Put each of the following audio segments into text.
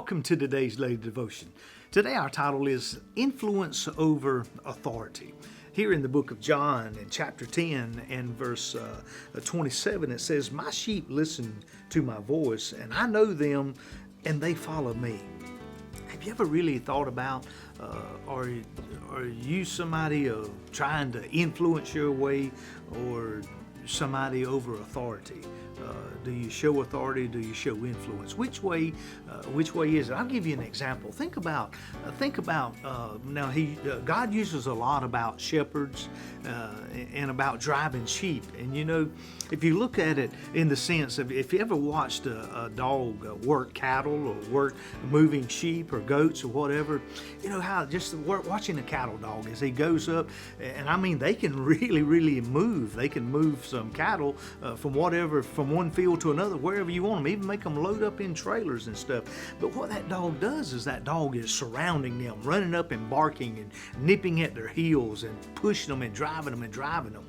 welcome to today's Daily Devotion. Today our title is Influence Over Authority. Here in the book of John in chapter 10 and verse 27 it says, "My sheep listen to my voice, and I know them, and they follow me." Have you ever really thought about, are you somebody trying to influence your way, or somebody over authority? Do you show authority? Do you show influence? Which way is it? I'll give you an example. Think about now. God uses a lot about shepherds and about driving sheep. And you know, if you look at it in the sense of, if you ever watched a dog work cattle or work moving sheep or goats or whatever, you know how just watching a cattle dog as he goes up, and I mean they can really move. They can move some cattle from one field to another, wherever you want them, even make them load up in trailers and stuff. But what that dog does is that dog is surrounding them, running up and barking and nipping at their heels and pushing them and driving them.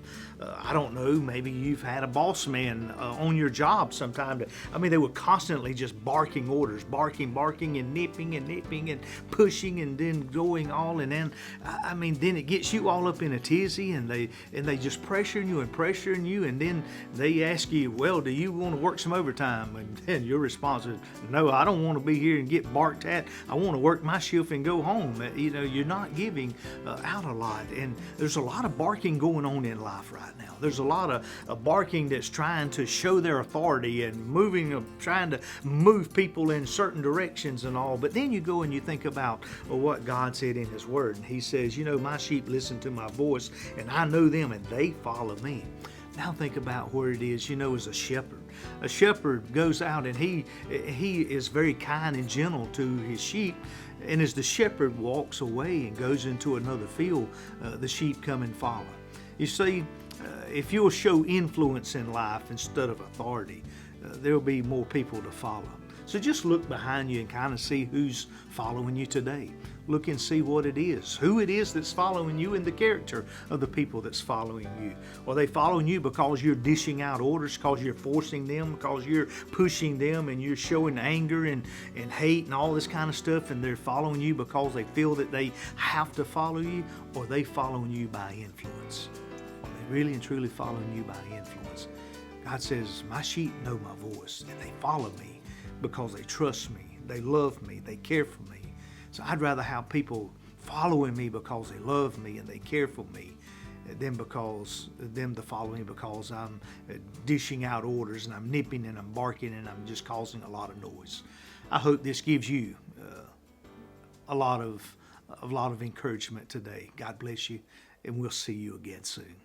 I don't know, maybe you've had a boss man on your job sometime. They were constantly just barking orders, barking and nipping and pushing and then going all, and then then it gets you all up in a tizzy, and they just pressuring you, and then they ask you, well, do you want to work some overtime? And then your response is, no, I don't want to be here and get barked at. I want to work my shift and go home. You're not giving out a lot, and there's a lot of barking going on in life right now. There's a lot of barking that's trying to show their authority and trying to move people in certain directions and all. But then you go and you think about what God said in His Word, and He says, my sheep listen to my voice, and I know them, and they follow me. Now think about where it is, as a shepherd. A shepherd goes out and he is very kind and gentle to his sheep. And as the shepherd walks away and goes into another field, the sheep come and follow. You see, if you'll show influence in life instead of authority, there'll be more people to follow. So just look behind you and kind of see who's following you today. Look and see what it is, who it is that's following you, and the character of the people that's following you. Are they following you because you're dishing out orders, because you're forcing them, because you're pushing them, and you're showing anger and hate and all this kind of stuff, and they're following you because they feel that they have to follow you? Or are they following you by influence? Are they really and truly following you by influence? God says, my sheep know my voice, and they follow me because they trust me, they love me, they care for me. So I'd rather have people following me because they love me and they care for me than them to follow me because I'm dishing out orders and I'm nipping and I'm barking and I'm just causing a lot of noise. I hope this gives you a lot of encouragement today. God bless you, and we'll see you again soon.